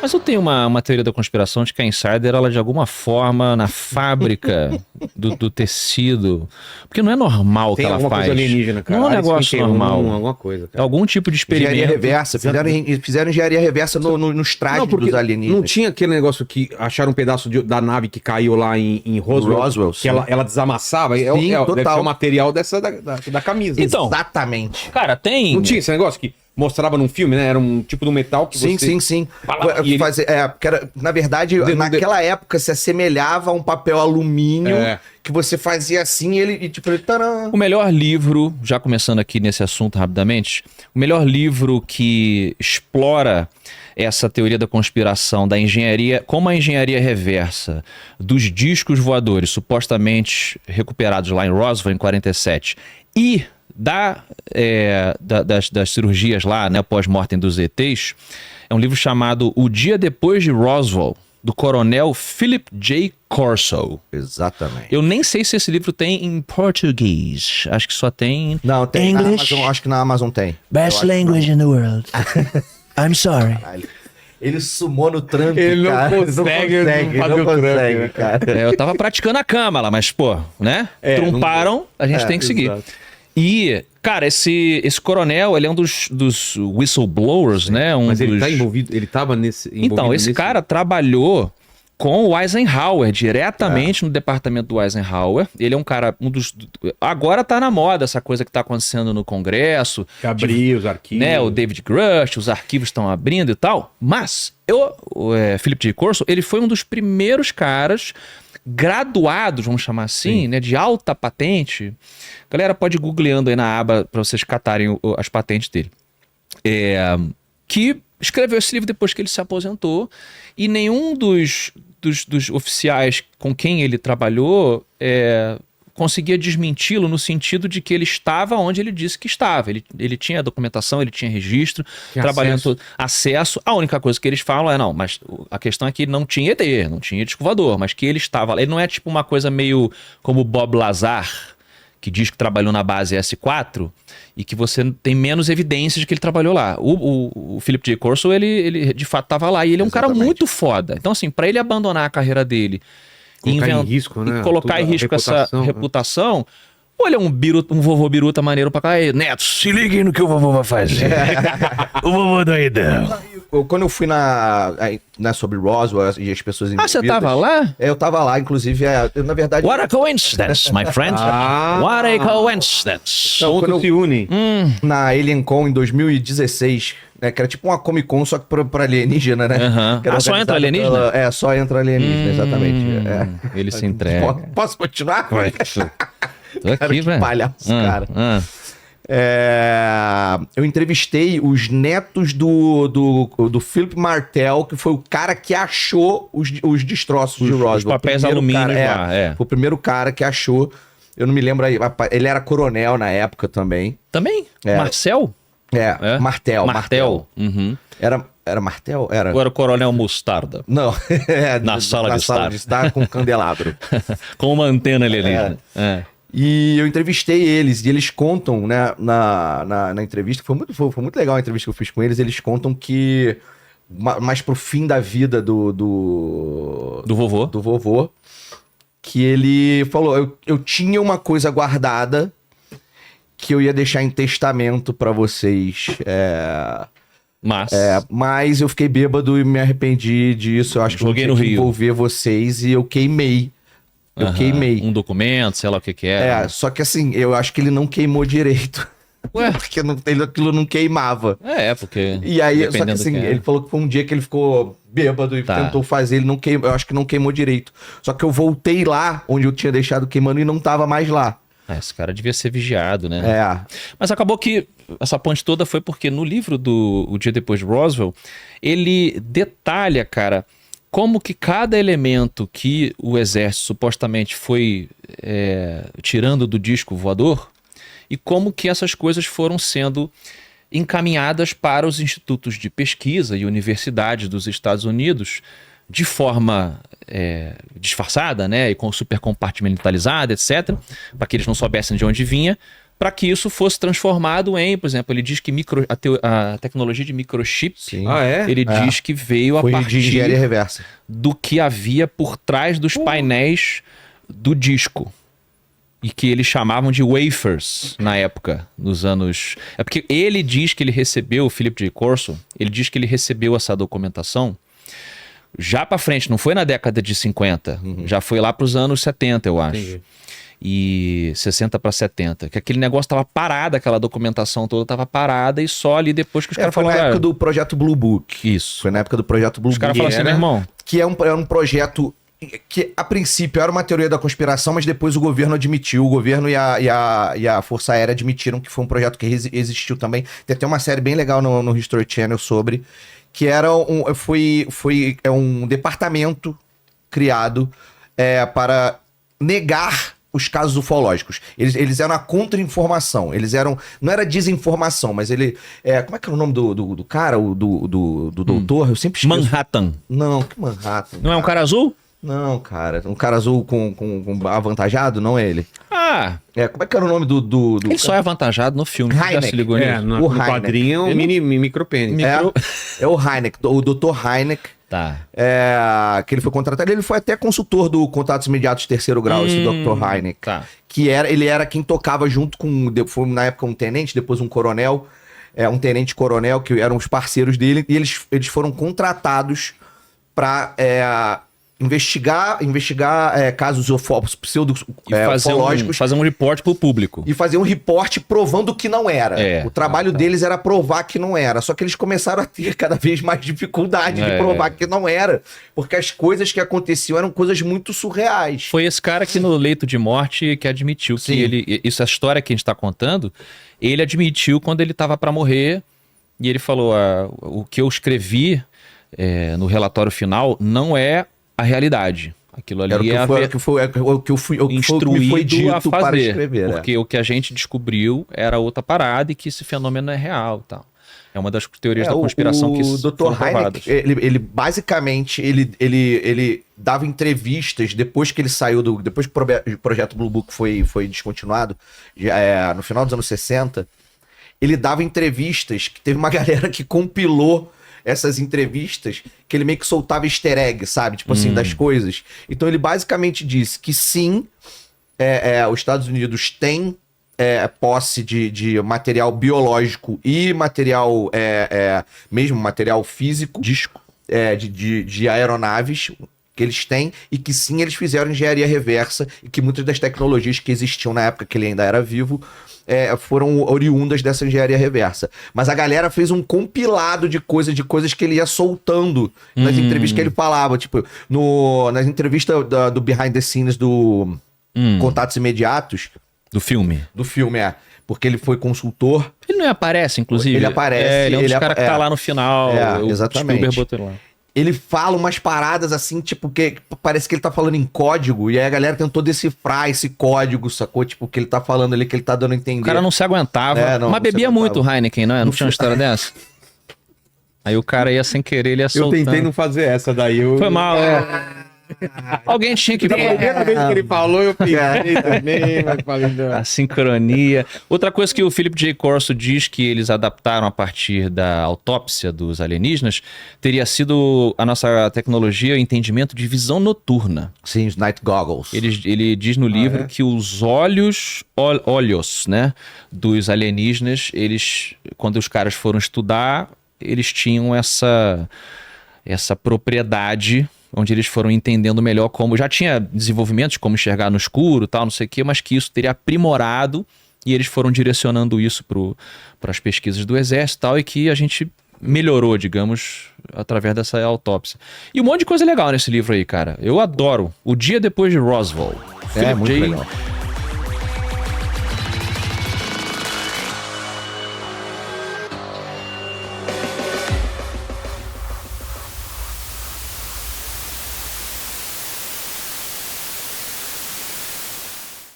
Mas eu tenho uma teoria da conspiração de que a Insider, ela de alguma forma, na fábrica do tecido... Porque não é normal Tem que ela alguma faz. coisa alienígena, cara. Não é um Área negócio 51, normal. Alguma coisa, É cara. algum tipo de Engenharia experimento. reversa. Fizeram engenharia reversa nos trajes porque dos alienígenas. não tinha aquele negócio que acharam um pedaço da nave que caiu lá em Roswell, Roswell, que sim. ela desamassava? Sim, Deve total. ser o material da camisa. Então, Exatamente. cara, tem... Não tinha esse negócio que mostrava num filme, né? Era um tipo de metal que Sim, você... sim. E ele- Porque na verdade, De- naquela época se assemelhava a um papel alumínio É. que você fazia assim e tipo, ele... Tcharam! O melhor livro, já começando aqui nesse assunto rapidamente, o melhor livro que explora essa teoria da conspiração da engenharia, como a engenharia reversa dos discos voadores supostamente recuperados lá em Roswell em 47 e das cirurgias lá, né, pós-mortem dos ETs, é um livro chamado O Dia Depois de Roswell, do coronel Philip J. Corso. Exatamente. Eu nem sei se esse livro tem em português. Acho que só tem Não, tem. English. Acho que na Amazon tem. Best Eu acho que language in the world. I'm sorry. não. Ele sumou no Trump, Ele não cara. consegue fazer não o Trump, consegue, né? cara. Eu tava praticando a cama lá, mas, pô, né? É, Trumparam, a gente tem que seguir. exato. E, cara, esse coronel, ele é um dos whistleblowers, né? Mas ele dos... tá envolvido, ele tava envolvido Então, esse nesse... cara trabalhou com o Eisenhower, diretamente no departamento do Eisenhower. Ele é um cara, agora tá na moda essa coisa que tá acontecendo no Congresso. Que abriu os arquivos. Né, o David Grush, os arquivos estão abrindo e tal. Mas, Philip J. Corso, ele foi um dos primeiros caras graduados, vamos chamar assim, né, de alta patente. Galera, pode ir googleando aí na aba para vocês catarem as patentes dele. Que escreveu esse livro depois que ele se aposentou, e nenhum dos oficiais com quem ele trabalhou conseguia desmenti-lo no sentido de que ele estava onde ele disse que estava. Ele tinha documentação, ele tinha registro, Tinha trabalhando acesso. A única coisa que eles falam não, mas a questão é que não tinha ET, não tinha disco voador, mas que ele estava lá. Ele não é tipo uma coisa meio como o Bob Lazar, que diz que trabalhou na base S4 e que você tem menos evidências de que ele trabalhou lá. O Philip J. Corso, ele de fato estava lá, e ele é um cara muito foda. Então, assim, para ele abandonar a carreira dele Colocar em risco, né? e colocar em Toda a risco essa reputação, né? reputação, ou ele é um vovô biruta maneiro pra cá. Neto, se liguem no que o vovô vai fazer. O vovô doidão. Quando eu fui sobre Roswell e as pessoas Ah, você tava lá? Eu tava lá, inclusive, na verdade... What a coincidence, my friend. What a coincidence. Então, quando quando se unem. Na AlienCon em 2016, né, que era tipo uma Comic Con só que pra alienígena, né? Aham. Que era Só entra organizada alienígena? só entra alienígena, exatamente. Ele se entrega. Posso continuar? Tô Cara, aqui, que velho. palhaço, cara. Eu entrevistei os netos do Philip Martell, que foi o cara que achou os destroços de Roswell. Os papéis O primeiro alumínios cara, lá, Foi o primeiro cara que achou. Eu não me lembro aí. Ele era coronel na época também. Também? Marcel? É? Martel. Uhum. Era Martel? Era. Ou era o Coronel Mostarda? Não. Na sala de estar. Com candelabro. Com uma antena alienígena. E eu entrevistei eles, e eles contam, né, na entrevista, foi muito legal a entrevista que eu fiz com eles, eles contam que mais pro fim da vida do vovô, que ele falou, eu tinha uma coisa guardada que eu ia deixar em testamento pra vocês, mas eu fiquei bêbado e me arrependi disso, eu acho que eu tinha que envolver vocês e eu queimei. Queimei. Um documento, sei lá o que é. Só que assim, eu acho que ele não queimou direito. Ué? Porque aquilo não queimava. Porque... E aí, só que assim, ele falou que foi um dia que ele ficou bêbado e tentou fazer, ele não queimou, eu acho que não queimou direito. Só que eu voltei lá, onde eu tinha deixado queimando e não tava mais lá. Esse cara devia ser vigiado, né? Mas acabou que essa ponte toda foi porque no livro do O Dia Depois de Roswell, ele detalha, cara, como que cada elemento que o exército supostamente foi tirando do disco voador e como que essas coisas foram sendo encaminhadas para os institutos de pesquisa e universidades dos Estados Unidos de forma disfarçada, né, e super compartimentalizada, etc., para que eles não soubessem de onde vinha, para que isso fosse transformado em, por exemplo, ele diz que a tecnologia de microchip, ele diz que veio a partir de engenharia reversa do que havia por trás dos painéis do disco. E que eles chamavam de wafers na época, nos anos... É porque ele diz que ele recebeu, o Philip J. Corso, ele diz que ele recebeu essa documentação já pra frente, não foi na década de 50, já foi lá pros anos 70, eu acho. Entendi. E 60 para 70, que aquele negócio tava parado, aquela documentação toda tava parada e só ali depois que os caras falaram... Foi na época do projeto Blue Book. Isso. Foi na época do projeto Blue Book. Os caras falaram assim, meu irmão... Que é um projeto... que a princípio era uma teoria da conspiração, mas depois o governo admitiu, o governo e a Força Aérea admitiram que foi um projeto que existiu também. Tem até uma série bem legal no History Channel sobre, que era um departamento criado para negar os casos ufológicos. Eles eram a contra-informação, não era desinformação, mas ele... como é que era o nome do cara, do doutor? Eu sempre esqueço. Manhattan. Não, que Manhattan? Não é um cara azul? Não, cara. Um cara azul com avantajado, não é ele. Ah! Como é que era o nome do... Ele só é avantajado no filme. Heineck. Já se ligou nisso? No quadrinho é um micropênis. É o Heineck, o Dr. Heineck. Tá. Que ele foi contratado. Ele foi até consultor do Contatos Imediatos de Terceiro Grau, esse Dr. Heineck. Tá. Ele era quem tocava junto com... Foi na época um tenente, depois um coronel. Um tenente-coronel, que eram os parceiros dele. E eles foram contratados para... investigar casos pseudo-ufológicos. Fazer um reporte pro público. E fazer um reporte provando que não era. O trabalho deles era provar que não era. Só que eles começaram a ter cada vez mais dificuldade de provar que não era. Porque as coisas que aconteciam eram coisas muito surreais. Foi esse cara que no leito de morte que admitiu que ele... Essa história que a gente tá contando, ele admitiu quando ele tava para morrer. E ele falou, o que eu escrevi no relatório final não é a realidade. Aquilo ali o que me foi dito a fazer, para escrever. Porque o que a gente descobriu era outra parada e que esse fenômeno é real e tal. É uma das teorias da conspiração que o Dr. Heineck, ele basicamente ele dava entrevistas depois que ele saiu depois que o projeto Blue Book foi descontinuado, no final dos anos 60, ele dava entrevistas que teve uma galera que compilou essas entrevistas, que ele meio que soltava easter egg, sabe? Tipo assim, das coisas. Então ele basicamente disse que sim, os Estados Unidos têm posse de material biológico e material, mesmo material físico, disco, de aeronaves que eles têm, e que sim, eles fizeram engenharia reversa, e que muitas das tecnologias que existiam na época que ele ainda era vivo foram oriundas dessa engenharia reversa. Mas a galera fez um compilado de coisas que ele ia soltando nas entrevistas que ele falava. Tipo, nas entrevistas do Behind the Scenes do Contatos Imediatos. Do filme. Porque ele foi consultor. Ele não aparece, inclusive? Ele aparece. Ele é um dos caras que tá lá no final. Exatamente. Spielberg botou ele lá. Ele fala umas paradas assim, tipo, que parece que ele tá falando em código, e aí a galera tentou decifrar esse código, sacou? Tipo, que ele tá falando ali, que ele tá dando a entender. O cara não se aguentava. Mas bebia muito o Heineken, não é? Não tinha uma história dessa? Aí o cara ia sem querer, ele ia soltando. Eu tentei não fazer essa daí. Foi mal, Alguém tinha que... A primeira vez que ele falou, eu pensei também, mas falei não. A sincronia. Outra coisa que o Philip J. Corso diz que eles adaptaram a partir da autópsia dos alienígenas teria sido a nossa tecnologia, o entendimento de visão noturna. Sim, os night goggles. Ele diz no livro que os olhos, né, dos alienígenas, quando os caras foram estudar, eles tinham essa propriedade, onde eles foram entendendo melhor como... Já tinha desenvolvimento de como enxergar no escuro, tal, não sei o quê, mas que isso teria aprimorado, e eles foram direcionando isso para as pesquisas do exército e tal, e que a gente melhorou, digamos, através dessa autópsia. E um monte de coisa legal nesse livro aí, cara. Eu adoro. O Dia Depois de Roswell. Muito legal.